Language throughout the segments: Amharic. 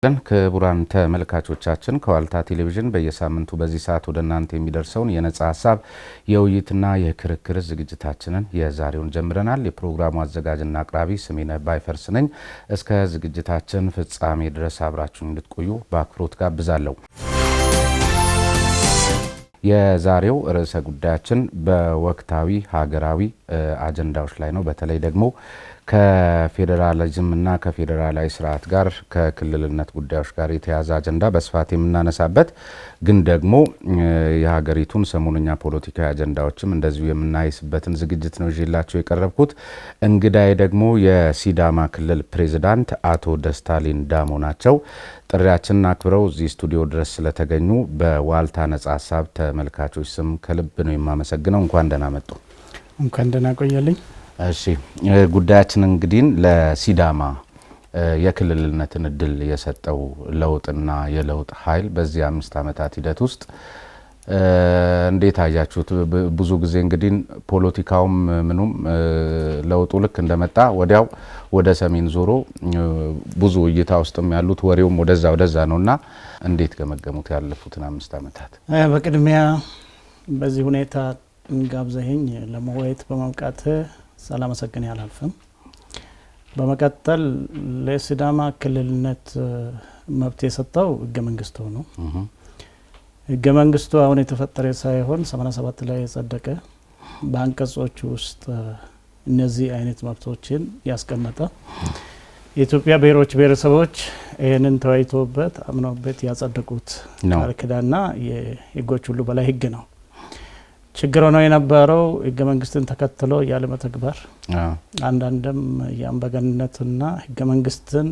ክቡራን ተመልካቾቻችን ከዋልታ ቴሌቪዥን በየሳምንቱ በዚህ ሰዓት ወደ እናንተ የሚደርሰውን የነጻ ሀሳብ የውይይትና የክርክር ዝግጅታችንን የዛሬውን ጀምረናል። የፕሮግራሙ አዘጋጅና አቅራቢ ስሜነ ባይፈርስ ነኝ። እስከ ዝግጅታችን ፍጻሜ ድረስ አብራችሁን እንድትቆዩ በአክብሮት ጋብዛለሁ። የዛሬው ርዕሰ ጉዳያችን በወቅታዊ ሀገራዊ አጀንዳዎች ላይ ነው። በተለይ ደግሞ ከፌዴራሊዝም እና ከፌዴራላዊ ስርዓት ጋር ከክልልነት ጉዳዮች ጋር የተያዘ አጀንዳ በስፋት የምናነሳበት ግን ደግሞ የሀገሪቱን ሰሞንኛ ፖለቲካዊ አጀንዳዎችም እንደዚሁ የምናይስበትን ዝግጅት ነው ይዤላችሁ የቀረብኩት። እንግዳዬ ደግሞ የሲዳማ ክልል ፕሬዝዳንት አቶ ደስታ ሌዳሞ ናቸው። ጥሪያችንን አክብረው እዚህ ስቱዲዮ ድረስ ስለተገኙ በዋልታ ነጻ ሀሳብ ተመልካቾች ስም ከልብ ነው የማመሰግነው። እንኳን ደህና መጡ። እንኳን ደህና ቆያለኝ። እሺ፣ ጉዳያችን እንግዲህ ለሲዳማ የክልልነትን እድል የሰጠው ለውጥና የለውጥ ኃይል በዚህ 5 ዓመታት ሂደት ውስጥ እንዴት አያችሁት? ብዙ ጊዜ እንግዲህ ፖለቲካውም ምኑም ለውጡ ልክ እንደመጣ ወዲያው ወደ ሰሜን ዞሮ ብዙ እይታ ውስጥም ያሉት ወሬውም ወደዛ ነውና እንዴት ገመገሙት ያለፉትን 5 ዓመታት? በቅድሚያ በዚህ ሁኔታ ጋብዘኸኝ ለመወያየት በማብቃት ሳላመሰግን ያላልፍም። በመቀጠል ለሲዳማ ክልልነት መብት የሰጠው ህገ መንግስቱ ነው። ህገ መንግስቱ አሁን የተፈጠረ ሳይሆን 87 ላይ የጸደቀ በአንቀጾች ውስጥ እነዚህ አይነት መብቶችን ያስቀመጠ የኢትዮጵያ ብሔሮች ብሔረሰቦች ይህንን ተወያይቶበት አምነውበት ያጸደቁት ቃል ኪዳንና የህጎች ሁሉ በላይ ህግ ነው። ችግር ነው የነበረው ህገ መንግስትን ተከትሎ ያለ መተግበር፣ አንዳንድም የአምባገነንነትና ህገ መንግስትን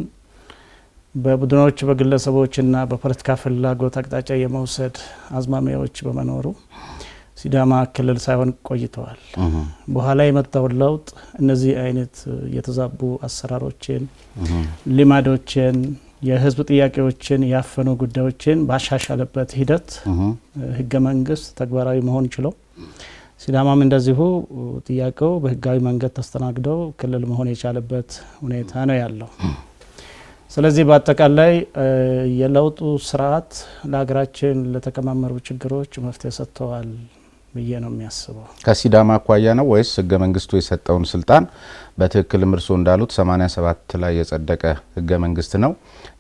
በቡድኖች በግለሰቦችና በፖለቲካ ፍላጎት አቅጣጫ የመውሰድ አዝማሚያዎች በመኖሩ ሲዳማ ክልል ሳይሆን ቆይተዋል። በኋላ የመጣው ለውጥ እነዚህ አይነት የተዛቡ አሰራሮችን፣ ልማዶችን፣ የህዝብ ጥያቄዎችን ያፈኑ ጉዳዮችን ባሻሻለበት ሂደት ህገ መንግስት ተግባራዊ መሆን ችለው ሲዳማም እንደዚሁ ጥያቄው በህጋዊ መንገድ ተስተናግደው ክልል መሆን የቻለበት ሁኔታ ነው ያለው። ስለዚህ በአጠቃላይ የለውጡ ስርዓት ለሀገራችን ለተከማመሩ ችግሮች መፍትሄ ሰጥተዋል ብዬ ነው የሚያስበው። ከሲዳማ አኳያ ነው ወይስ ህገ መንግስቱ የሰጠውን ስልጣን በትክክል እርሶ እንዳሉት 87 ላይ የጸደቀ ህገ መንግስት ነው።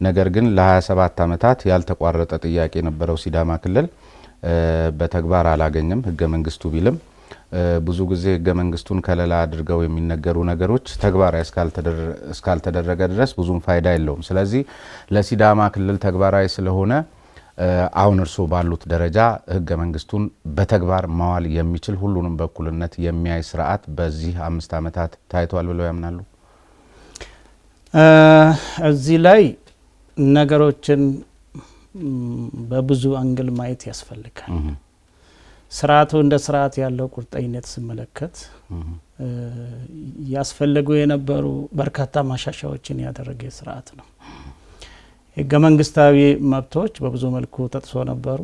ነገር ግን ለ27 ዓመታት ያልተቋረጠ ጥያቄ የነበረው ሲዳማ ክልል በተግባር አላገኘም። ህገ መንግስቱ ቢልም ብዙ ጊዜ ህገ መንግስቱን ከለላ አድርገው የሚነገሩ ነገሮች ተግባራዊ እስካልተደረገ ድረስ ብዙም ፋይዳ የለውም። ስለዚህ ለሲዳማ ክልል ተግባራዊ ስለሆነ አሁን እርሶ ባሉት ደረጃ ህገ መንግስቱን በተግባር ማዋል የሚችል ሁሉንም በኩልነት የሚያይ ስርዓት በዚህ 5 ዓመታት ታይቷል ብለው ያምናሉ? እዚህ ላይ ነገሮችን በብዙ አንግል ማየት ያስፈልጋል። ስርዓቱ እንደ ስርዓት ያለው ቁርጠኝነት ስመለከት ያስፈልጉ የነበሩ በርካታ ማሻሻያዎችን ያደረገ ስርዓት ነው። ህገ መንግስታዊ መብቶች በብዙ መልኩ ተጥሶ ነበሩ።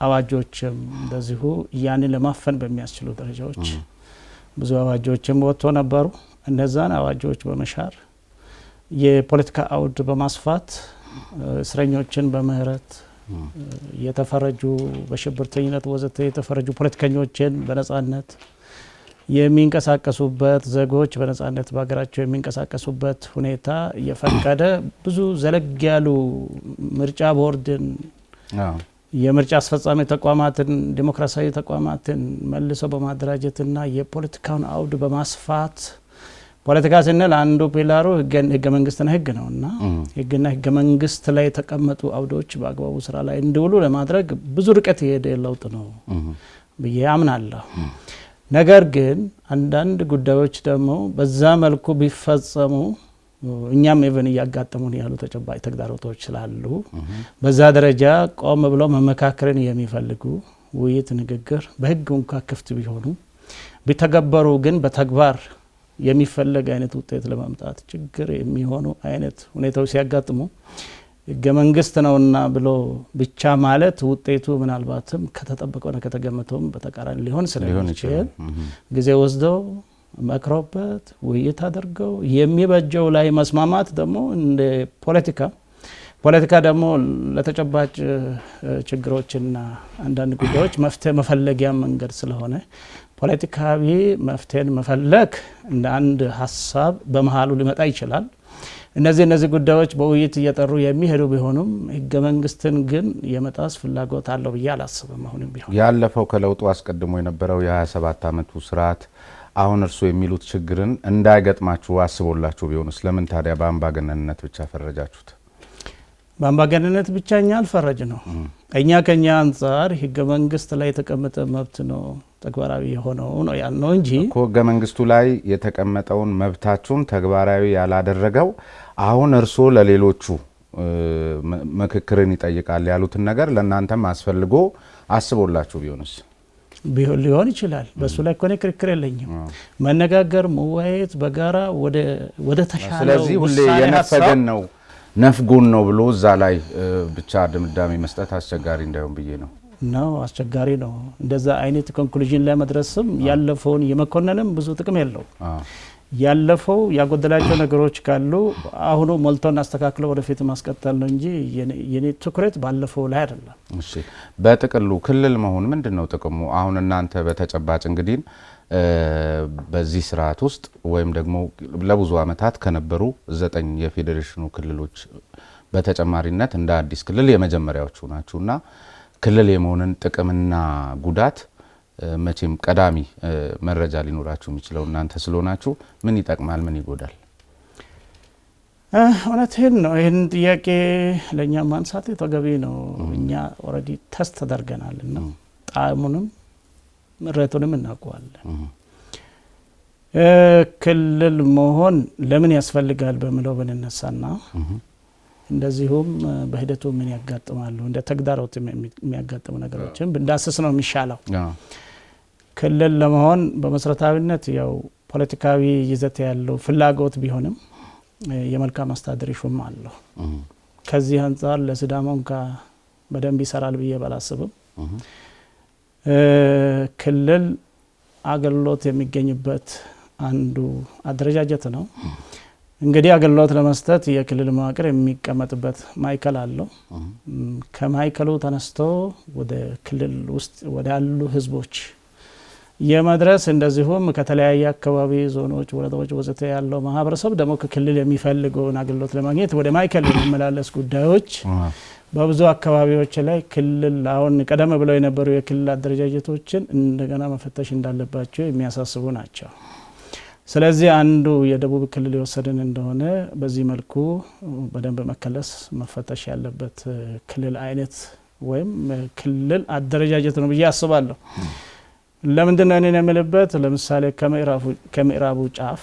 አዋጆችም እንደዚሁ ያንን ለማፈን በሚያስችሉ ደረጃዎች ብዙ አዋጆችም ወጥቶ ነበሩ። እነዛን አዋጆች በመሻር የፖለቲካ አውድ በማስፋት እስረኞችን በምህረት የተፈረጁ በሽብርተኝነት ወዘተ የተፈረጁ ፖለቲከኞችን በነጻነት የሚንቀሳቀሱበት ዜጎች በነጻነት በሀገራቸው የሚንቀሳቀሱበት ሁኔታ የፈቀደ ብዙ ዘለግ ያሉ ምርጫ ቦርድን የምርጫ አስፈጻሚ ተቋማትን ዲሞክራሲያዊ ተቋማትን መልሶ በማደራጀትና የፖለቲካውን አውድ በማስፋት ፖለቲካ ስንል አንዱ ፒላሩ ህገ መንግስትና ህግ ነውና ህግና ህገ መንግስት ላይ የተቀመጡ አውዶች በአግባቡ ስራ ላይ እንዲውሉ ለማድረግ ብዙ ርቀት የሄደ ለውጥ ነው ብዬ አምናለሁ። ነገር ግን አንዳንድ ጉዳዮች ደግሞ በዛ መልኩ ቢፈጸሙ እኛም ኢቨን እያጋጠሙን ያሉ ተጨባጭ ተግዳሮቶች ስላሉ በዛ ደረጃ ቆም ብለው መመካከርን የሚፈልጉ ውይይት፣ ንግግር በህግ እንኳን ክፍት ቢሆኑ ቢተገበሩ ግን በተግባር የሚፈለግ አይነት ውጤት ለማምጣት ችግር የሚሆኑ አይነት ሁኔታዎች ሲያጋጥሙ ህገ መንግስት ነውና ብሎ ብቻ ማለት ውጤቱ ምናልባትም ከተጠበቀውና ከተገመተውም በተቃራኒ ሊሆን ስለሚችል ጊዜ ወስደው መክሮበት ውይይት አድርገው የሚበጀው ላይ መስማማት ደግሞ እንደ ፖለቲካ ደግሞ ለተጨባጭ ችግሮችና አንዳንድ ጉዳዮች መፍትሄ መፈለጊያ መንገድ ስለሆነ ፖለቲካዊ መፍትሄን መፈለግ እንደ አንድ ሀሳብ በመሃሉ ሊመጣ ይችላል። እነዚህ ጉዳዮች በውይይት እየጠሩ የሚሄዱ ቢሆኑም ህገ መንግስትን ግን የመጣስ ፍላጎት አለው ብዬ አላስብም። አሁንም ቢሆን ያለፈው ከለውጡ አስቀድሞ የነበረው የ27 ዓመቱ ስርዓት አሁን እርሱ የሚሉት ችግርን እንዳይገጥማችሁ አስቦላችሁ ቢሆንስ ለምን ታዲያ በአምባገነንነት ብቻ ፈረጃችሁት? በአምባገነንነት ብቻ እኛ አልፈረጅ ነው። እኛ ከኛ አንጻር ህገ መንግስት ላይ የተቀመጠ መብት ነው ተግባራዊ የሆነው ነው ያልነው እንጂ እኮ ህገ መንግስቱ ላይ የተቀመጠውን መብታችሁን ተግባራዊ ያላደረገው አሁን እርሱ ለሌሎቹ ምክክርን ይጠይቃል ያሉትን ነገር ለእናንተም አስፈልጎ አስቦላችሁ ቢሆንስ? ሊሆን ይችላል። በሱ ላይ ኮኔ ክርክር የለኝም። መነጋገር፣ መወያየት በጋራ ወደ ተሻለው ስለዚህ ሁሌ የነፈገን ነው ነፍጉን ነው ብሎ እዛ ላይ ብቻ ድምዳሜ መስጠት አስቸጋሪ እንዳይሆን ብዬ ነው። አስቸጋሪ ነው። እንደዛ አይነት ኮንክሉዥን ላይ መድረስም ያለፈውን የመኮነንም ብዙ ጥቅም የለው። ያለፈው ያጎደላቸው ነገሮች ካሉ አሁኑ ሞልቶን አስተካክለው ወደፊት ማስቀጠል ነው እንጂ የኔ ትኩረት ባለፈው ላይ አይደለም። እሺ፣ በጥቅሉ ክልል መሆን ምንድነው ጥቅሙ? አሁን እናንተ በተጨባጭ እንግዲህ በዚህ ስርዓት ውስጥ ወይም ደግሞ ለብዙ አመታት ከነበሩ 9 የፌዴሬሽኑ ክልሎች በተጨማሪነት እንደ አዲስ ክልል የመጀመሪያዎቹ ናችሁና ክልል የመሆንን ጥቅምና ጉዳት መቼም ቀዳሚ መረጃ ሊኖራችሁ የሚችለው እናንተ ስለሆናችሁ ምን ይጠቅማል፣ ምን ይጎዳል? እውነትህን ነው። ይህን ጥያቄ ለእኛ ማንሳት ተገቢ ነው። እኛ ኦልሬዲ ተስት ተደርገናልና ጣዕሙንም ምረቱንም እናውቀዋለን። ክልል መሆን ለምን ያስፈልጋል በሚለው ብንነሳና እንደዚሁም በሂደቱ ምን ያጋጥማሉ እንደ ተግዳሮት የሚያጋጥሙ ነገሮችን ብንዳስስ ነው የሚሻለው። ክልል ለመሆን በመሰረታዊነት ያው ፖለቲካዊ ይዘት ያለው ፍላጎት ቢሆንም የመልካም አስተዳደር ሹም አለው። ከዚህ አንፃር ለሲዳሞም በደንብ ይሰራል ብዬ ባላስብም ክልል አገልግሎት የሚገኝበት አንዱ አደረጃጀት ነው። እንግዲህ አገልግሎት ለመስጠት የክልል መዋቅር የሚቀመጥበት ማዕከል አለው። ከማዕከሉ ተነስቶ ወደ ክልል ውስጥ ወደ ያሉ ህዝቦች የመድረስ እንደዚሁም ከተለያየ አካባቢ ዞኖች፣ ወረዳዎች ወዘተ ያለው ማህበረሰብ ደግሞ ከክልል የሚፈልገውን አገልግሎት ለማግኘት ወደ ማዕከል የሚመላለስ ጉዳዮች በብዙ አካባቢዎች ላይ ክልል አሁን ቀደም ብለው የነበሩ የክልል አደረጃጀቶችን እንደገና መፈተሽ እንዳለባቸው የሚያሳስቡ ናቸው። ስለዚህ አንዱ የደቡብ ክልል የወሰደን እንደሆነ በዚህ መልኩ በደንብ መከለስ መፈተሽ ያለበት ክልል አይነት ወይም ክልል አደረጃጀት ነው ብዬ አስባለሁ። ለምንድን ነው እኔን የምልበት? ለምሳሌ ከምዕራቡ ጫፍ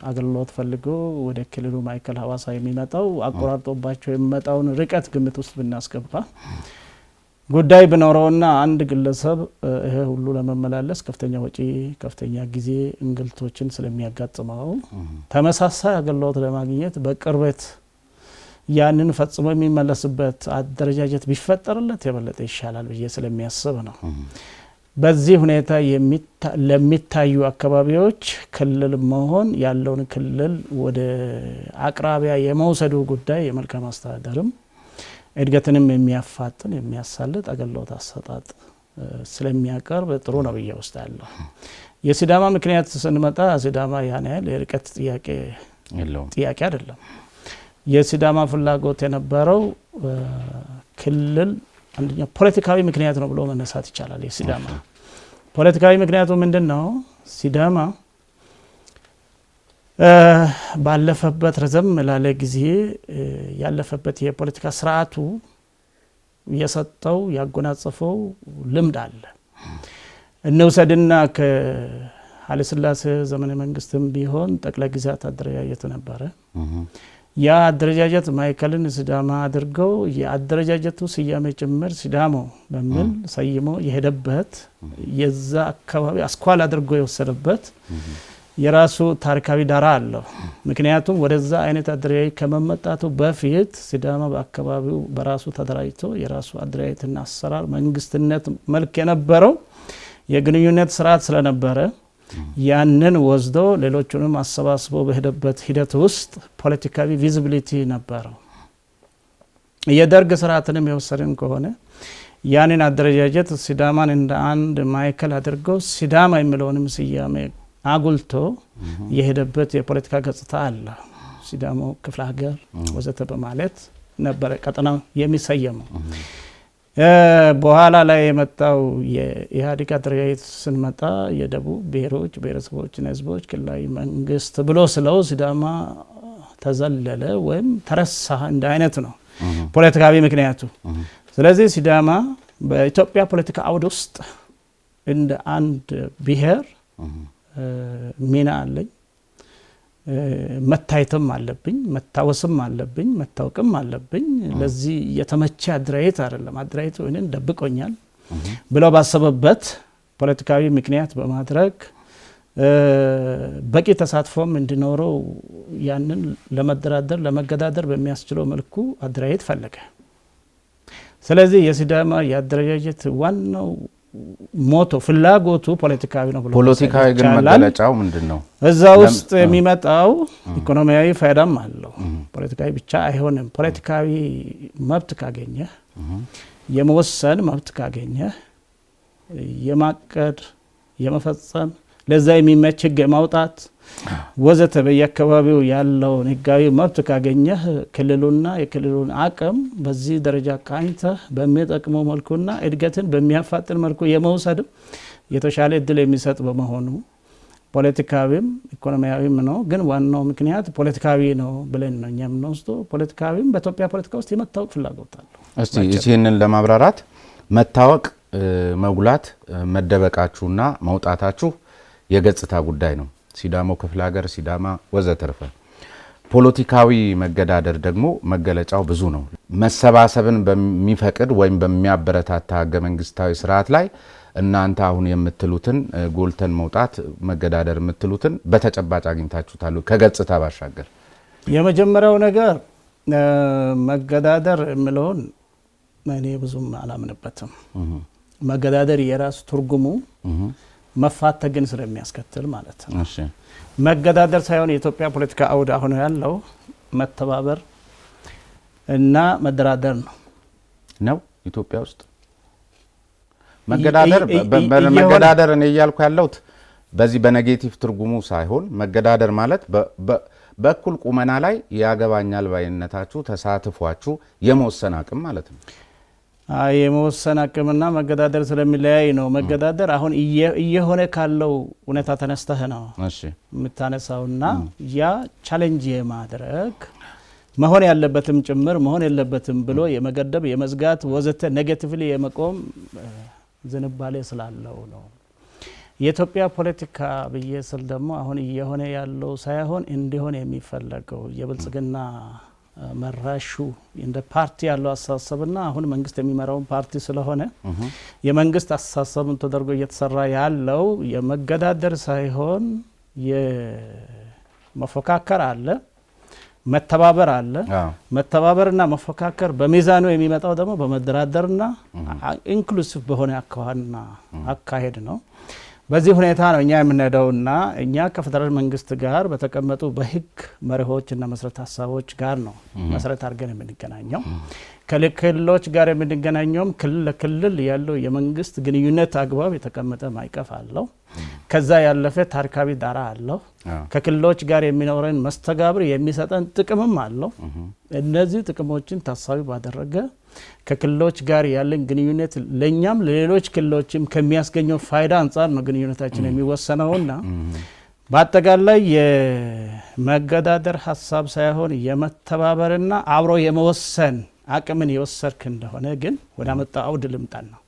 አገልግሎት ፈልጎ ወደ ክልሉ ማዕከል ሀዋሳ የሚመጣው አቆራርጦባቸው የሚመጣውን ርቀት ግምት ውስጥ ብናስገባ ጉዳይ ቢኖረውና አንድ ግለሰብ ይሄ ሁሉ ለመመላለስ ከፍተኛ ወጪ፣ ከፍተኛ ጊዜ እንግልቶችን ስለሚያጋጥመው ተመሳሳይ አገልግሎት ለማግኘት በቅርበት ያንን ፈጽሞ የሚመለስበት አደረጃጀት ቢፈጠርለት የበለጠ ይሻላል ብዬ ስለሚያስብ ነው። በዚህ ሁኔታ ለሚታዩ አካባቢዎች ክልል መሆን ያለውን ክልል ወደ አቅራቢያ የመውሰዱ ጉዳይ የመልካም አስተዳደርም እድገትንም የሚያፋጥን የሚያሳልጥ አገልግሎት አሰጣጥ ስለሚያቀርብ ጥሩ ነው ብዬ ወስዳለሁ። የሲዳማ ምክንያት ስንመጣ ሲዳማ ያን ያህል የርቀት ጥያቄ አይደለም። የሲዳማ ፍላጎት የነበረው ክልል አንደኛ ፖለቲካዊ ምክንያት ነው ብሎ መነሳት ይቻላል። የሲዳማ ፖለቲካዊ ምክንያቱ ምንድነው? ሲዳማ ባለፈበት ረዘም ላለ ጊዜ ያለፈበት የፖለቲካ ስርዓቱ የሰጠው ያጎናጸፈው ልምድ አለ። እንውሰድና ከኃይለ ሥላሴ ዘመነ መንግስትም ቢሆን ጠቅላይ ግዛት አደረጃጀት ነበረ። ያ አደረጃጀት ማዕከልን ሲዳማ አድርገው የአደረጃጀቱ ስያሜ ጭምር ሲዳሞ በሚል ሰይሞ የሄደበት የዛ አካባቢ አስኳል አድርጎ የወሰደበት የራሱ ታሪካዊ ዳራ አለው። ምክንያቱም ወደዛ አይነት አደረጃጀት ከመመጣቱ በፊት ሲዳማ በአካባቢው በራሱ ተደራጅቶ የራሱ አደረጃጀትና አሰራር መንግስትነት መልክ የነበረው የግንኙነት ስርዓት ስለነበረ ያንን ወስዶ ሌሎቹንም አሰባስቦ በሄደበት ሂደት ውስጥ ፖለቲካዊ ቪዚቢሊቲ ነበረው። የደርግ ስርዓትንም የወሰድን ከሆነ ያንን አደረጃጀት ሲዳማን እንደ አንድ ማዕከል አድርገው ሲዳማ የሚለውንም ስያሜ አጉልቶ የሄደበት የፖለቲካ ገጽታ አለ። ሲዳሞ ክፍለ ሀገር ወዘተ በማለት ነበረ ቀጠናው የሚሰየመው። በኋላ ላይ የመጣው የኢህአዴግ አደረጃጀት ስንመጣ የደቡብ ብሔሮች ብሔረሰቦችና ህዝቦች ክልላዊ መንግስት ብሎ ስለው ሲዳማ ተዘለለ ወይም ተረሳ እንደ አይነት ነው ፖለቲካዊ ምክንያቱ። ስለዚህ ሲዳማ በኢትዮጵያ ፖለቲካ አውድ ውስጥ እንደ አንድ ብሔር ሚና አለኝ፣ መታየትም አለብኝ፣ መታወስም አለብኝ፣ መታወቅም አለብኝ። ለዚህ የተመቸ አደረጃጀት አይደለም፣ አደረጃጀቱ እኔን ደብቆኛል ብለው ባሰበበት ፖለቲካዊ ምክንያት በማድረግ በቂ ተሳትፎም እንዲኖረው ያንን ለመደራደር ለመገዳደር በሚያስችለው መልኩ አደረጃጀት ፈለገ። ስለዚህ የሲዳማ የአደረጃጀት ዋናው ሞቶ ፍላጎቱ ፖለቲካዊ ነው ብሎ ፖለቲካዊ ግን መገለጫው ምንድነው? እዛ ውስጥ የሚመጣው ኢኮኖሚያዊ ፋይዳም አለው። ፖለቲካዊ ብቻ አይሆንም። ፖለቲካዊ መብት ካገኘ፣ የመወሰን መብት ካገኘ፣ የማቀድ የመፈጸም ለዛ የሚመች ህግ የማውጣት ወዘተ በየአካባቢው ያለውን ህጋዊ መብት ካገኘህ ክልሉና የክልሉን አቅም በዚህ ደረጃ ቃኝተህ በሚጠቅመው መልኩና እድገትን በሚያፋጥን መልኩ የመውሰድም የተሻለ እድል የሚሰጥ በመሆኑ ፖለቲካዊም ኢኮኖሚያዊም ነው። ግን ዋናው ምክንያት ፖለቲካዊ ነው ብለን ነው እኛ የምንወስደው። ፖለቲካዊም በኢትዮጵያ ፖለቲካ ውስጥ የመታወቅ ፍላጎት አለው። እስቲ ይህንን ለማብራራት መታወቅ፣ መጉላት፣ መደበቃችሁና መውጣታችሁ የገጽታ ጉዳይ ነው። ሲዳሞ ክፍለ ሀገር፣ ሲዳማ ወዘተርፈ። ፖለቲካዊ መገዳደር ደግሞ መገለጫው ብዙ ነው። መሰባሰብን በሚፈቅድ ወይም በሚያበረታታ ህገ መንግስታዊ ስርዓት ላይ እናንተ አሁን የምትሉትን ጎልተን መውጣት መገዳደር የምትሉትን በተጨባጭ አግኝታችሁታል ከገጽታ ባሻገር? የመጀመሪያው ነገር መገዳደር የምለውን እኔ ብዙም አላምንበትም። መገዳደር የራሱ ትርጉሙ መፋተግን ስለሚያስከትል ማለት ነው። መገዳደር ሳይሆን የኢትዮጵያ ፖለቲካ አውድ አሁን ያለው መተባበር እና መደራደር ነው። ኢትዮጵያ ውስጥ መገዳደር እኔ እያልኩ ያለሁት በዚህ በኔጌቲቭ ትርጉሙ ሳይሆን መገዳደር ማለት በእኩል ቁመና ላይ ያገባኛል ባይነታችሁ ተሳትፏችሁ የመወሰን አቅም ማለት ነው። የመወሰን አቅምና መገዳደር ስለሚለያይ ነው። መገዳደር አሁን እየሆነ ካለው እውነታ ተነስተህ ነው የምታነሳውና ያ ቻሌንጅ የማድረግ መሆን ያለበትም ጭምር መሆን የለበትም ብሎ የመገደብ የመዝጋት ወዘተ ኔጌቲቭሊ የመቆም ዝንባሌ ስላለው ነው። የኢትዮጵያ ፖለቲካ ብዬ ስል ደግሞ አሁን እየሆነ ያለው ሳይሆን እንዲሆን የሚፈለገው የብልጽግና መራሹ እንደ ፓርቲ ያለው አስተሳሰብና አሁን መንግስት የሚመራውን ፓርቲ ስለሆነ የመንግስት አስተሳሰብን ተደርጎ እየተሰራ ያለው የመገዳደር ሳይሆን የመፎካከር አለ፣ መተባበር አለ። መተባበርና መፎካከር በሚዛኑ የሚመጣው ደግሞ በመደራደርና ኢንክሉሲቭ በሆነ አካሄድና አካሄድ ነው። በዚህ ሁኔታ ነው እኛ የምንሄደውና እኛ ከፌደራል መንግስት ጋር በተቀመጡ በህግ መርሆችና መሰረት ሀሳቦች ጋር ነው መሰረት አድርገን የምንገናኘው። ከክልሎች ጋር የምንገናኘውም ክልል ለክልል ያለው የመንግስት ግንኙነት አግባብ የተቀመጠ ማዕቀፍ አለው። ከዛ ያለፈ ታሪካዊ ዳራ አለው። ከክልሎች ጋር የሚኖረን መስተጋብር የሚሰጠን ጥቅምም አለው። እነዚህ ጥቅሞችን ታሳቢ ባደረገ ከክልሎች ጋር ያለን ግንኙነት ለኛም ለሌሎች ክልሎችም ከሚያስገኘው ፋይዳ አንጻር ነው ግንኙነታችን የሚወሰነውና በአጠቃላይ የመገዳደር ሀሳብ ሳይሆን የመተባበርና አብሮ የመወሰን አቅምን የወሰድክ እንደሆነ ግን ወደ አመጣው አውድ ልምጣን ነው።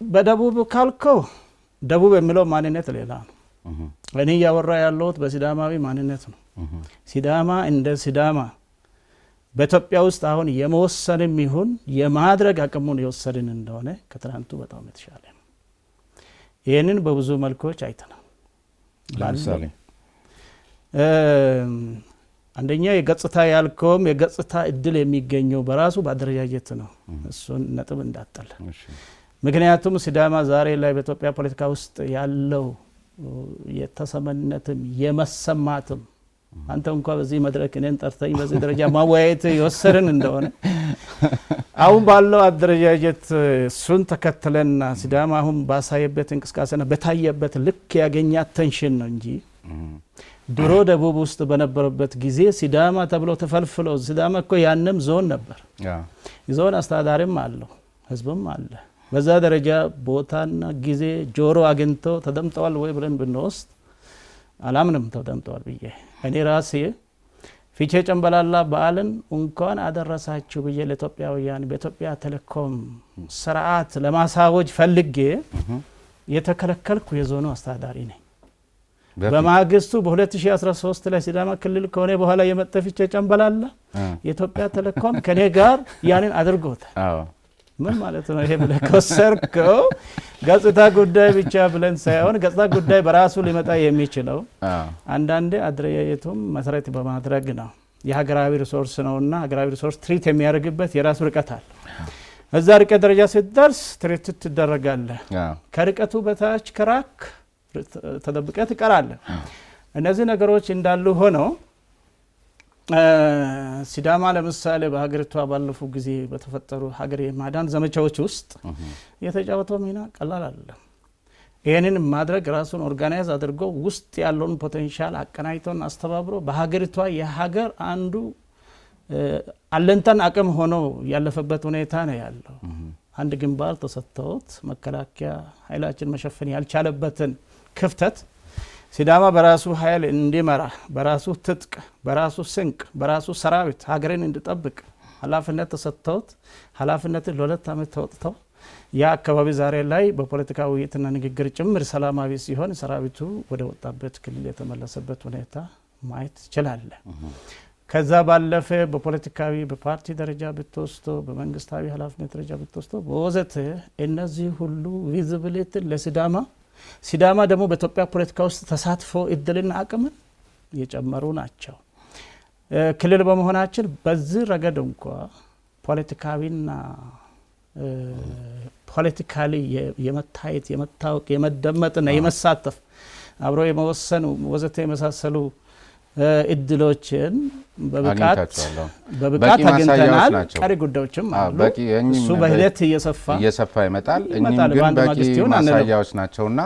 በደቡብ ካልከው ደቡብ የሚለው ማንነት ሌላ ነው። እኔ እያወራ ያለሁት በሲዳማዊ ማንነት ነው። ሲዳማ እንደ ሲዳማ በኢትዮጵያ ውስጥ አሁን የመወሰንም ይሁን የማድረግ አቅሙን የወሰድን እንደሆነ ከትናንቱ በጣም የተሻለ ነው። ይህንን በብዙ መልኮች አይተናል። ለምሳሌ አንደኛ የገጽታ ያልከውም የገጽታ እድል የሚገኘው በራሱ በአደረጃጀት ነው። እሱን ነጥብ እንዳጠለ ምክንያቱም ሲዳማ ዛሬ ላይ በኢትዮጵያ ፖለቲካ ውስጥ ያለው የተሰማነትም የመሰማትም አንተ እንኳን በዚህ መድረክ እኔን ጠርተኝ በዚህ ደረጃ ማወያየት ይወሰርን እንደሆነ አሁን ባለው አደረጃጀት እሱን ተከትለና ሲዳማ አሁን ባሳየበት እንቅስቃሴና በታየበት ልክ ያገኛት ቴንሽን ነው እንጂ ድሮ ደቡብ ውስጥ በነበረበት ጊዜ ሲዳማ ተብሎ ተፈልፍሎ ሲዳማ እኮ ያንም ዞን ነበር። ዞን አስተዳዳሪም አለው ህዝብም አለ። በዛ ደረጃ ቦታና ጊዜ ጆሮ አግኝቶ ተደምጠዋል ወይ ብለን ብንወስድ አላምንም ተደምጠዋል ብዬ እኔ ራሴ ፊቼ ጨምበላላ በዓልን እንኳን አደረሳችሁ ብዬ ለኢትዮጵያውያን በኢትዮጵያ ቴሌኮም ስርዓት ለማሳወጅ ፈልጌ የተከለከልኩ የዞኑ አስተዳዳሪ ነኝ። በማግስቱ በ2013 ላይ ሲዳማ ክልል ከሆነ በኋላ የመጣ ፊቼ ጨምበላላ የኢትዮጵያ ቴሌኮም ከኔ ጋር ያንን አድርጎታል። ምን ማለት ነው ይሄ ብለህ ከወሰድከው ገጽታ ጉዳይ ብቻ ብለን ሳይሆን ገጽታ ጉዳይ በራሱ ሊመጣ የሚችለው አንዳንዴ አደረጃጀቱም መሰረት በማድረግ ነው። የሀገራዊ ሪሶርስ ነውና ሀገራዊ ሪሶርስ ትሪት የሚያደርግበት የራሱ ርቀት አለ። እዛ ርቀት ደረጃ ስትደርስ ትሪት ትደረጋለህ። ከርቀቱ በታች ከራክ ተደብቀህ ትቀራለህ። እነዚህ ነገሮች እንዳሉ ሆነው ሲዳማ ለምሳሌ በሀገሪቷ ባለፉ ጊዜ በተፈጠሩ ሀገር የማዳን ዘመቻዎች ውስጥ የተጫወተው ሚና ቀላል አይደለም። ይህንን ማድረግ ራሱን ኦርጋናይዝ አድርጎ ውስጥ ያለውን ፖቴንሻል አቀናጅቶን አስተባብሮ በሀገሪቷ የሀገር አንዱ አለንታን አቅም ሆኖ ያለፈበት ሁኔታ ነው ያለው። አንድ ግንባር ተሰጥቶት መከላከያ ኃይላችን መሸፈን ያልቻለበትን ክፍተት ሲዳማ በራሱ ኃይል እንዲመራ በራሱ ትጥቅ በራሱ ስንቅ በራሱ ሰራዊት ሀገርን እንዲጠብቅ ኃላፊነት ተሰጥቶት ኃላፊነትን ለ2 ዓመት ተወጥተው ያ አካባቢ ዛሬ ላይ በፖለቲካ ውይይትና ንግግር ጭምር ሰላማዊ ሲሆን ሰራዊቱ ወደ ወጣበት ክልል የተመለሰበት ሁኔታ ማየት ይችላል። ከዛ ባለፈ በፖለቲካዊ በፓርቲ ደረጃ ብትወስዶ በመንግስታዊ ኃላፊነት ደረጃ ብትወስዶ በወዘተ እነዚህ ሁሉ ቪዚቢሊቲ ሲዳማ ደግሞ በኢትዮጵያ ፖለቲካ ውስጥ ተሳትፎ እድልና አቅምን የጨመሩ ናቸው። ክልል በመሆናችን በዚህ ረገድ እንኳ ፖለቲካዊና ፖለቲካሊ የመታየት የመታወቅ የመደመጥና የመሳተፍ አብሮ የመወሰኑ ወዘተ የመሳሰሉ እድሎችን በብቃት አግኝተናል። ቀሪ ጉዳዮችም አሉ። እሱ በሂደት እየሰፋ ይመጣል። እኚህም ግን በቂ ማሳያዎች ናቸውና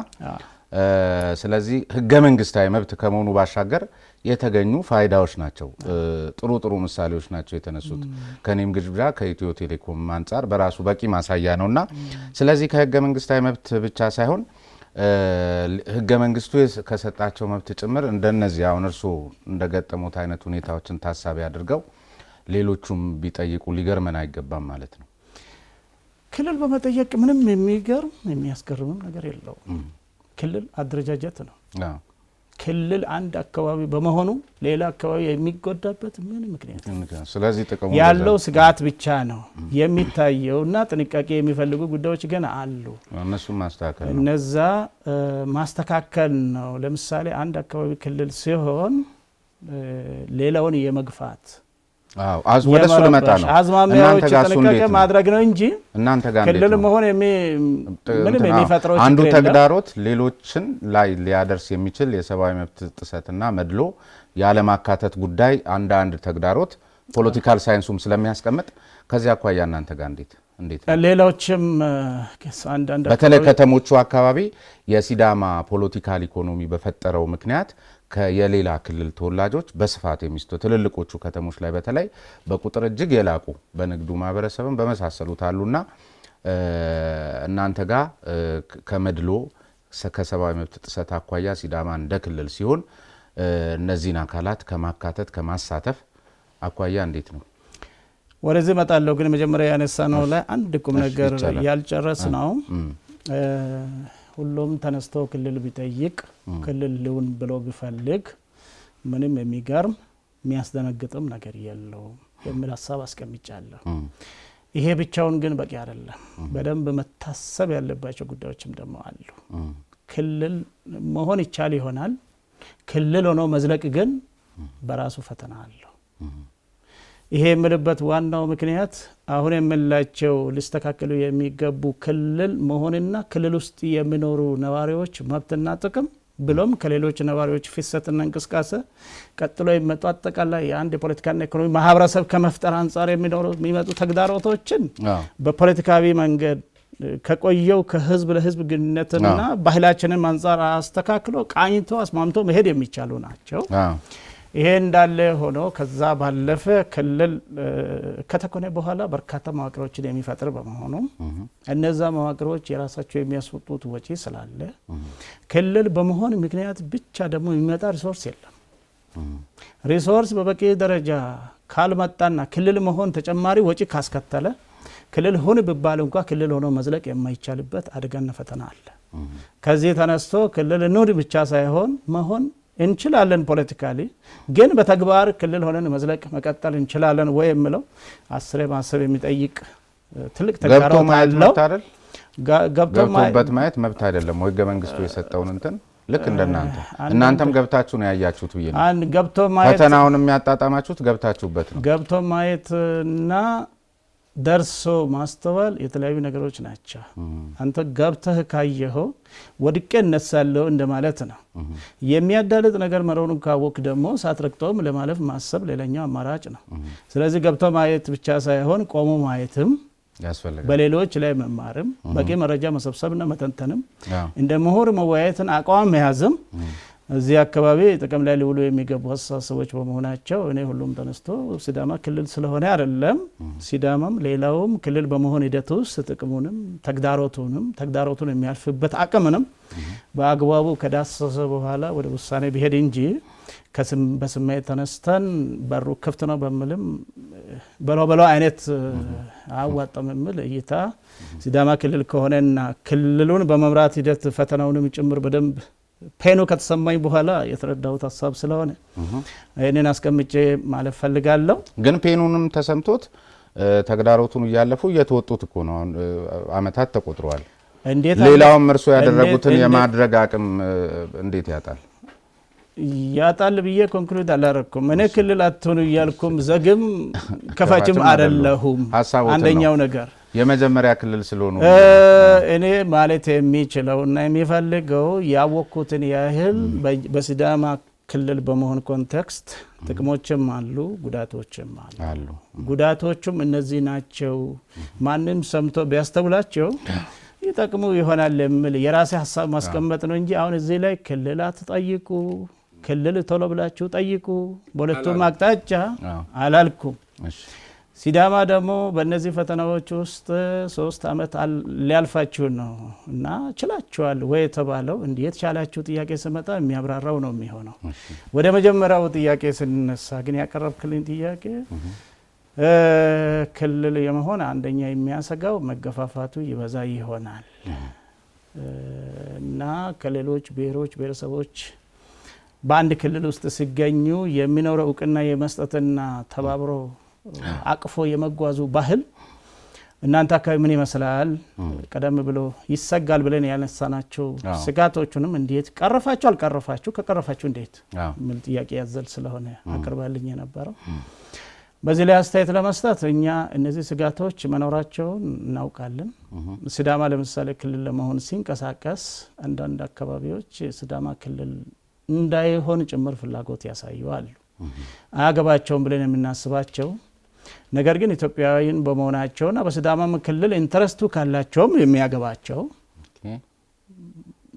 ስለዚህ ህገ መንግስታዊ መብት ከመሆኑ ባሻገር የተገኙ ፋይዳዎች ናቸው። ጥሩ ምሳሌዎች ናቸው የተነሱት። ከኔም ግብዣ ከኢትዮ ቴሌኮም አንጻር በራሱ በቂ ማሳያ ነውና ስለዚህ ከህገ መንግስታዊ መብት ብቻ ሳይሆን ህገ መንግስቱ ከሰጣቸው መብት ጭምር እንደነዚህ አሁን እርሱ እንደገጠሙት አይነት ሁኔታዎችን ታሳቢ አድርገው ሌሎቹም ቢጠይቁ ሊገርመን አይገባም ማለት ነው። ክልል በመጠየቅ ምንም የሚገርም የሚያስገርምም ነገር የለውም። ክልል አደረጃጀት ነው። ክልል አንድ አካባቢ በመሆኑ ሌላ አካባቢ የሚጎዳበት ምን ምክንያት ስለዚህ ጥቅሙ ያለው ስጋት ብቻ ነው የሚታየውና ጥንቃቄ የሚፈልጉ ጉዳዮች ግን አሉ። እነዛ ማስተካከል ነው። ለምሳሌ አንድ አካባቢ ክልል ሲሆን ሌላውን የመግፋት ወደሱ ልመጣ ነው። አዝማሚያዎች ጥንቃቄ ማድረግ ነው እንጂ እናንተ ጋር ክልል መሆን ምንም የሚፈጥረው አንዱ ተግዳሮት ሌሎችን ላይ ሊያደርስ የሚችል የሰብአዊ መብት ጥሰትና መድሎ ያለማካተት ጉዳይ አንድ ተግዳሮት ፖለቲካል ሳይንሱም ስለሚያስቀምጥ ከዚያ አኳያ እናንተ ጋር እንዴት ሌሎችም አንዳንድ በተለይ ከተሞቹ አካባቢ የሲዳማ ፖለቲካል ኢኮኖሚ በፈጠረው ምክንያት የሌላ ክልል ተወላጆች በስፋት የሚስተው ትልልቆቹ ከተሞች ላይ በተለይ በቁጥር እጅግ የላቁ በንግዱ ማህበረሰብም በመሳሰሉት አሉና እናንተ ጋር ከመድሎ ከሰብአዊ መብት ጥሰት አኳያ ሲዳማ እንደ ክልል ሲሆን እነዚህን አካላት ከማካተት ከማሳተፍ አኳያ እንዴት ነው? ወደዚህ መጣለው። ግን መጀመሪያ ያነሳነው ላይ አንድ ቁም ነገር ያልጨረስ ነው። ሁሉም ተነስቶ ክልል ቢጠይቅ ክልል ሊሆን ብሎ ቢፈልግ ምንም የሚገርም የሚያስደነግጥም ነገር የለውም የሚል ሀሳብ አስቀምጫለሁ። ይሄ ብቻውን ግን በቂ አይደለም። በደንብ መታሰብ ያለባቸው ጉዳዮችም ደግሞ አሉ። ክልል መሆን ይቻል ይሆናል። ክልል ሆኖ መዝለቅ ግን በራሱ ፈተና አለው። ይሄ የምልበት ዋናው ምክንያት አሁን የምላቸው ሊስተካከሉ የሚገቡ ክልል መሆንና ክልል ውስጥ የሚኖሩ ነዋሪዎች መብትና ጥቅም ብሎም ከሌሎች ነዋሪዎች ፍሰትና እንቅስቃሴ ቀጥሎ የሚመጡ አጠቃላይ የአንድ የፖለቲካና ኢኮኖሚ ማህበረሰብ ከመፍጠር አንጻር የሚመጡ ተግዳሮቶችን በፖለቲካዊ መንገድ ከቆየው ከህዝብ ለህዝብ ግንኙነትና ባህላችንን አንጻር አስተካክሎ ቃኝቶ አስማምቶ መሄድ የሚቻሉ ናቸው። ይሄ እንዳለ ሆኖ ከዛ ባለፈ ክልል ከተኮነ በኋላ በርካታ መዋቅሮችን የሚፈጥር በመሆኑ እነዛ መዋቅሮች የራሳቸው የሚያስወጡት ወጪ ስላለ ክልል በመሆን ምክንያት ብቻ ደግሞ የሚመጣ ሪሶርስ የለም። ሪሶርስ በበቂ ደረጃ ካልመጣና ክልል መሆን ተጨማሪ ወጪ ካስከተለ ክልል ሆነ ቢባል እንኳ ክልል ሆኖ መዝለቅ የማይቻልበት አደጋና ፈተና አለ። ከዚህ ተነስቶ ክልል ኑር ብቻ ሳይሆን መሆን እንችላለን ፖለቲካሊ፣ ግን በተግባር ክልል ሆነን መዝለቅ መቀጠል እንችላለን ወይ የሚለው አስሬ ማሰብ የሚጠይቅ ትልቅ ተግዳሮት አለው። ገብቶበት ማየት መብት አይደለም ወይ? ህገ መንግስቱ የሰጠውን እንትን ልክ እናንተም ገብታችሁ ነው ያያችሁት ብዬ ነው። ገብቶ ማየት ፈተናውን የሚያጣጣማችሁት ገብታችሁበት ነው። ገብቶ ማየትና ደርሶ ማስተዋል የተለያዩ ነገሮች ናቸው። አንተ ገብተህ ካየኸው ወድቄ እነሳለሁ እንደማለት ነው። የሚያዳልጥ ነገር መኖሩን ካወቅ ደግሞ ሳትረግጠውም ለማለፍ ማሰብ ሌላኛው አማራጭ ነው። ስለዚህ ገብቶ ማየት ብቻ ሳይሆን ቆሞ ማየትም ያስፈልጋል። በሌሎች ላይ መማርም በቂ መረጃ መሰብሰብና መተንተንም እንደ ምሁር መወያየትን አቋም መያዝም እዚህ አካባቢ ጥቅም ላይ ሊውሉ የሚገቡ አስተሳሰቦች በመሆናቸው እኔ ሁሉም ተነስቶ ሲዳማ ክልል ስለሆነ አይደለም፣ ሲዳማም ሌላውም ክልል በመሆን ሂደት ውስጥ ጥቅሙንም ተግዳሮቱን የሚያልፍበት አቅምንም በአግባቡ ከዳሰሰ በኋላ ወደ ውሳኔ ቢሄድ እንጂ በስሜት ተነስተን በሩ ክፍት ነው በምልም በለው አይነት አዋጣም የሚል እይታ ሲዳማ ክልል ከሆነና ክልሉን በመምራት ሂደት ፈተናውንም ጭምር በደንብ ፔኑ ከተሰማኝ በኋላ የተረዳሁት ሀሳብ ስለሆነ እኔን አስቀምጬ ማለት ፈልጋለሁ። ግን ፔኑንም ተሰምቶት ተግዳሮቱን እያለፉ እየተወጡት እኮ ነው። አመታት ተቆጥረዋል። ሌላውም እርሱ ያደረጉትን የማድረግ አቅም እንዴት ያጣል ብዬ ኮንክሉድ አላረኩም። እኔ ክልል አትሆኑ እያልኩም ዘግም ከፋችም አይደለሁም። አንደኛው ነገር የመጀመሪያ ክልል ስለሆኑ እኔ ማለት የሚችለው እና የሚፈልገው ያወቅኩትን ያህል በሲዳማ ክልል በመሆን ኮንቴክስት ጥቅሞችም አሉ፣ ጉዳቶችም አሉ። ጉዳቶቹም እነዚህ ናቸው። ማንም ሰምቶ ቢያስተውላቸው ይጠቅሙ ይሆናል የሚል የራሴ ሀሳብ ማስቀመጥ ነው እንጂ አሁን እዚህ ላይ ክልል አትጠይቁ፣ ክልል ቶሎ ብላችሁ ጠይቁ በሁለቱም አቅጣጫ አላልኩም። ሲዳማ ደግሞ በእነዚህ ፈተናዎች ውስጥ 3 አመት ሊያልፋችሁ ነው እና ችላችኋል ወይ የተባለው እንዴት ቻላችሁ ጥያቄ ስመጣ የሚያብራራው ነው የሚሆነው። ወደ መጀመሪያው ጥያቄ ስንነሳ ግን ያቀረብክልኝ ጥያቄ ክልል የመሆን አንደኛ የሚያሰጋው መገፋፋቱ ይበዛ ይሆናል እና ከሌሎች ብሔሮች ብሔረሰቦች በአንድ ክልል ውስጥ ሲገኙ የሚኖረው እውቅና የመስጠትና ተባብሮ አቅፎ የመጓዙ ባህል እናንተ አካባቢ ምን ይመስላል? ቀደም ብሎ ይሰጋል ብለን ያነሳናቸው ስጋቶቹንም እንዴት ቀረፋችሁ አልቀረፋችሁ፣ ከቀረፋችሁ እንዴት ምን ጥያቄ ያዘል ስለሆነ አቅርባልኝ የነበረው። በዚህ ላይ አስተያየት ለመስጠት እኛ እነዚህ ስጋቶች መኖራቸውን እናውቃለን። ሲዳማ ለምሳሌ ክልል ለመሆን ሲንቀሳቀስ አንዳንድ አካባቢዎች ሲዳማ ክልል እንዳይሆን ጭምር ፍላጎት ያሳዩዋል። አያገባቸውም ብለን የምናስባቸው ነገር ግን ኢትዮጵያውያን በመሆናቸውና በሲዳማ ክልል ኢንተረስቱ ካላቸውም የሚያገባቸው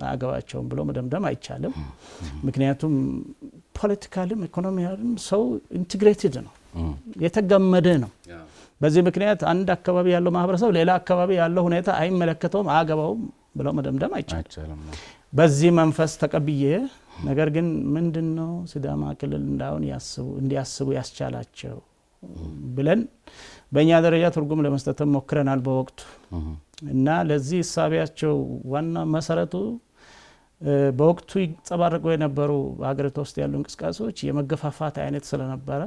አያገባቸውም ብሎ መደምደም አይቻልም። ምክንያቱም ፖለቲካልም ኢኮኖሚያልም ሰው ኢንቲግሬትድ ነው፣ የተገመደ ነው። በዚህ ምክንያት አንድ አካባቢ ያለው ማህበረሰብ ሌላ አካባቢ ያለው ሁኔታ አይመለከተውም፣ አያገባውም ብሎ መደምደም አይቻልም። በዚህ መንፈስ ተቀብዬ ነገር ግን ምንድነው ሲዳማ ክልል እንዳውን እንዲያስቡ ያስቻላቸው ብለን በእኛ ደረጃ ትርጉም ለመስጠት ሞክረናል በወቅቱ እና ለዚህ እሳቢያቸው ዋና መሰረቱ በወቅቱ ይንጸባረቁ የነበሩ በሀገሪቱ ውስጥ ያሉ እንቅስቃሴዎች የመገፋፋት አይነት ስለነበረ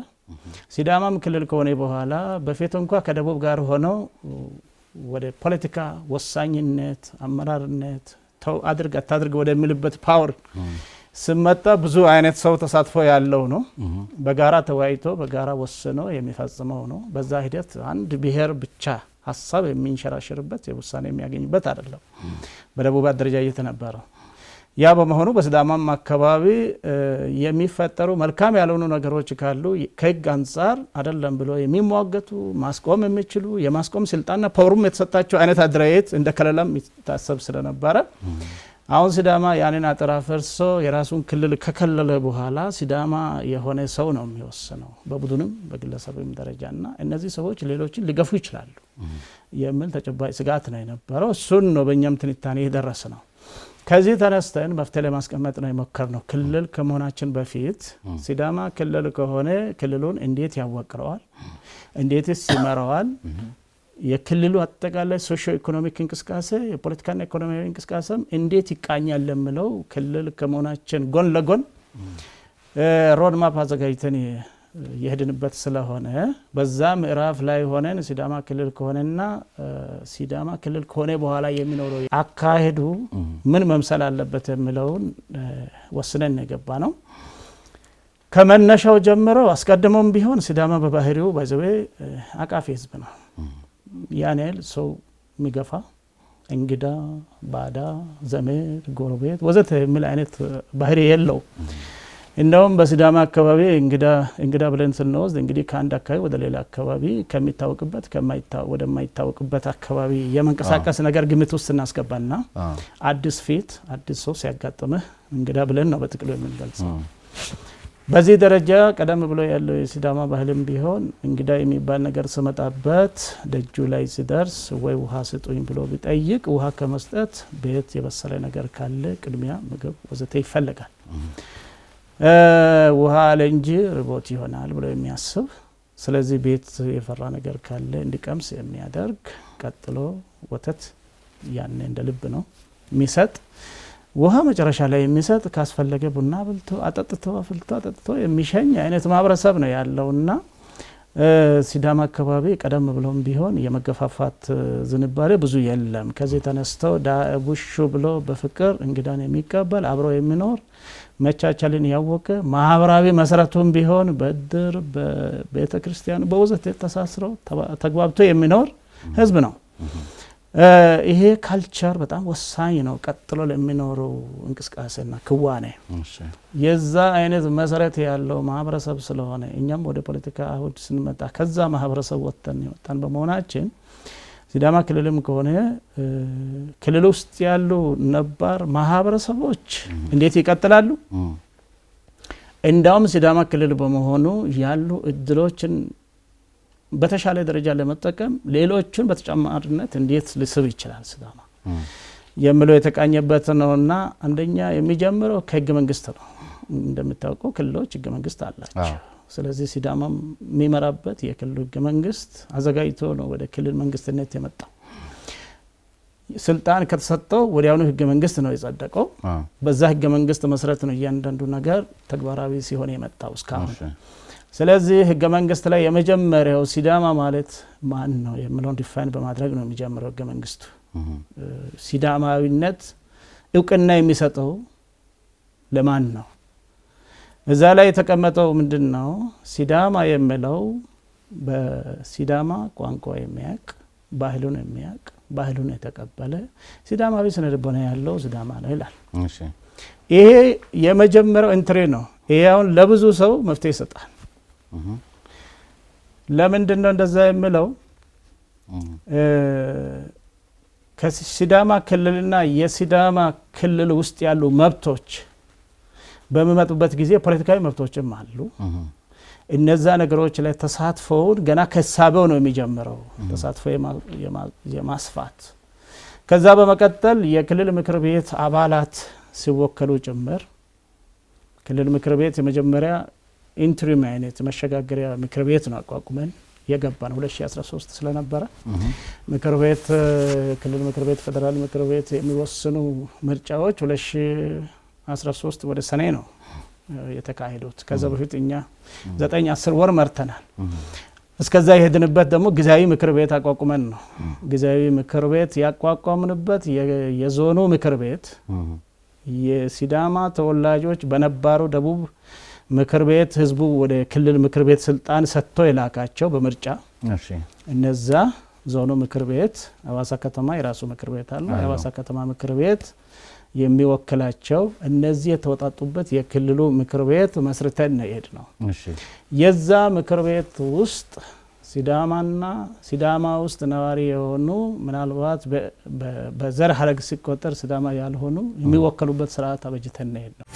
ሲዳማም ክልል ከሆነ በኋላ በፊት እንኳ ከደቡብ ጋር ሆነው ወደ ፖለቲካ ወሳኝነት አመራርነት ተው አድርግ አታድርግ ወደሚልበት ፓወር ስመጣ ብዙ አይነት ሰው ተሳትፎ ያለው ነው። በጋራ ተወያይቶ በጋራ ወስኖ የሚፈጽመው ነው። በዛ ሂደት አንድ ብሔር ብቻ ሀሳብ የሚንሸራሽርበት የውሳኔ የሚያገኝበት አይደለም። በደቡብ አደረጃጀት ነበረ። ያ በመሆኑ በሲዳማም አካባቢ የሚፈጠሩ መልካም ያልሆኑ ነገሮች ካሉ ከህግ አንጻር አይደለም ብሎ የሚሟገቱ ማስቆም የሚችሉ የማስቆም ስልጣንና ፓወሩም የተሰጣቸው አይነት አደረጃጀት እንደ ከለላም ይታሰብ ስለነበረ አሁን ሲዳማ ያንን አጥር አፍርሶ የራሱን ክልል ከከለለ በኋላ ሲዳማ የሆነ ሰው ነው የሚወስነው በቡድንም በግለሰብም ደረጃና እነዚህ ሰዎች ሌሎችን ሊገፉ ይችላሉ የሚል ተጨባጭ ስጋት ነው የነበረው። እሱን ነው በእኛም ትንታኔ የደረስ ነው። ከዚህ ተነስተን መፍትሄ ለማስቀመጥ ነው የሞከርነው። ክልል ከመሆናችን በፊት ሲዳማ ክልል ከሆነ ክልሉን እንዴት ያዋቅረዋል? እንዴትስ ይመራዋል? የክልሉ አጠቃላይ ሶሺዮ ኢኮኖሚክ እንቅስቃሴ የፖለቲካና ኢኮኖሚያዊ እንቅስቃሴም እንዴት ይቃኛል ለምለው ክልል ከመሆናችን ጎን ለጎን ሮድማፕ አዘጋጅተን የሄድንበት ስለሆነ በዛ ምዕራፍ ላይ ሆነን ሲዳማ ክልል ከሆነና ሲዳማ ክልል ከሆነ በኋላ የሚኖረው አካሄዱ ምን መምሰል አለበት የሚለውን ወስነን የገባ ነው። ከመነሻው ጀምሮ አስቀድሞም ቢሆን ሲዳማ በባህሪው ባይዘዌ አቃፊ ህዝብ ነው። ያኔል ሰው የሚገፋ እንግዳ ባዳ ዘመድ ጎረቤት ወዘተ የሚል አይነት ባህሪ የለው። እንደውም በሲዳማ አካባቢ እንግዳ ብለን ስንወስድ እንግዲህ ከአንድ አካባቢ ወደ ሌላ አካባቢ ከሚታወቅበት ወደማይታወቅበት አካባቢ የመንቀሳቀስ ነገር ግምት ውስጥ እናስገባና አዲስ ፊት አዲስ ሰው ሲያጋጥምህ እንግዳ ብለን ነው በጥቅሉ የምንገልጸው። በዚህ ደረጃ ቀደም ብሎ ያለው የሲዳማ ባህልም ቢሆን እንግዳ የሚባል ነገር ስመጣበት ደጁ ላይ ሲደርስ ወይ ውሃ ስጡኝ ብሎ ቢጠይቅ ውሃ ከመስጠት ቤት የበሰለ ነገር ካለ ቅድሚያ ምግብ ወዘተ ይፈልጋል። ውሃ ለእንጂ ርቦት ይሆናል ብሎ የሚያስብ ስለዚህ ቤት የፈራ ነገር ካለ እንዲቀምስ የሚያደርግ ቀጥሎ ወተት ያን እንደ ልብ ነው የሚሰጥ ውሃ መጨረሻ ላይ የሚሰጥ ካስፈለገ ቡና ብልቶ አጠጥቶ አፍልቶ አጠጥቶ የሚሸኝ አይነት ማህበረሰብ ነው ያለውና ሲዳማ አካባቢ ቀደም ብሎም ቢሆን የመገፋፋት ዝንባሌ ብዙ የለም። ከዚህ ተነስተው ቡሹ ብሎ በፍቅር እንግዳን የሚቀበል አብሮ የሚኖር መቻቻልን ያወቀ ማህበራዊ መሰረቱም ቢሆን በእድር በቤተ ክርስቲያን በወዘተ ተሳስሮ ተግባብቶ የሚኖር ህዝብ ነው። ይሄ ካልቸር በጣም ወሳኝ ነው ቀጥሎ ለሚኖረው እንቅስቃሴና ክዋኔ የዛ አይነት መሰረት ያለው ማህበረሰብ ስለሆነ እኛም ወደ ፖለቲካ አሁን ስንመጣ ከዛ ማህበረሰብ ወጣን በመሆናችን ሲዳማ ክልልም ከሆነ ክልል ውስጥ ያሉ ነባር ማህበረሰቦች እንዴት ይቀጥላሉ? እንዳውም ሲዳማ ክልል በመሆኑ ያሉ እድሎችን በተሻለ ደረጃ ለመጠቀም ሌሎችን በተጨማሪነት እንዴት ሊስብ ይችላል ሲዳማ የሚለው የተቃኘበት ነውና አንደኛ የሚጀምረው ከህገ መንግስት ነው። እንደምታውቀው ክልሎች ህገ መንግስት አላቸው። ስለዚህ ሲዳማ የሚመራበት የክልሉ ህገ መንግስት አዘጋጅቶ ነው ወደ ክልል መንግስትነት የመጣው። ስልጣን ከተሰጠው ወዲያውኑ ህገ መንግስት ነው የጸደቀው። በዛ ህገ መንግስት መሰረት ነው እያንዳንዱ ነገር ተግባራዊ ሲሆን የመጣው እስካሁን። ስለዚህ ህገ መንግስት ላይ የመጀመሪያው ሲዳማ ማለት ማን ነው የሚለውን ዲፋይን በማድረግ ነው የሚጀምረው ህገ መንግስቱ። ሲዳማዊነት እውቅና የሚሰጠው ለማን ነው? እዛ ላይ የተቀመጠው ምንድነው? ሲዳማ የሚለው በሲዳማ ቋንቋ የሚያውቅ ባህሉን የሚያውቅ ባህሉን የተቀበለ ሲዳማዊ ስነ ልቦና ያለው ሲዳማ ነው ይላል። ይሄ የመጀመሪያው ኢንትሪ ነው። ይሄ አሁን ለብዙ ሰው መፍትሄ ይሰጣል። ለምንድነው እንደዛ የሚለው? ከሲዳማ ክልልና የሲዳማ ክልል ውስጥ ያሉ መብቶች በሚመጡበት ጊዜ ፖለቲካዊ መብቶችም አሉ። እነዛ ነገሮች ላይ ተሳትፎውን ገና ከሳበው ነው የሚጀምረው ተሳትፎ የማስፋት ከዛ በመቀጠል የክልል ምክር ቤት አባላት ሲወከሉ ጭምር ክልል ምክር ቤት የመጀመሪያ ኢንትሪም አይነት መሸጋገሪያ ምክር ቤት ነው አቋቁመን የገባን 2013 ስለነበረ ምክር ቤት ክልል ምክር ቤት ፌደራል ምክር ቤት የሚወስኑ ምርጫዎች 2013 ወደ ሰኔ ነው የተካሄዱት። ከዛ በፊት እኛ 9-10 ወር መርተናል። እስከዛ የሄድንበት ደግሞ ጊዜያዊ ምክር ቤት አቋቁመን ነው። ጊዜያዊ ምክር ቤት ያቋቋምንበት የዞኑ ምክር ቤት የሲዳማ ተወላጆች በነባሩ ደቡብ ምክር ቤት ህዝቡ ወደ ክልል ምክር ቤት ስልጣን ሰጥቶ የላካቸው በምርጫ እነዛ ዞኑ ምክር ቤት ሀዋሳ ከተማ የራሱ ምክር ቤት አለ። የሀዋሳ ከተማ ምክር ቤት የሚወክላቸው እነዚህ የተወጣጡበት የክልሉ ምክር ቤት መስርተን ነው። የዛ ምክር ቤት ውስጥ ሲዳማ ውስጥ ነዋሪ የሆኑ ምናልባት በዘር ሀረግ ሲቆጠር ሲዳማ ያልሆኑ የሚወከሉበት ስርዓት አበጅተን ነው።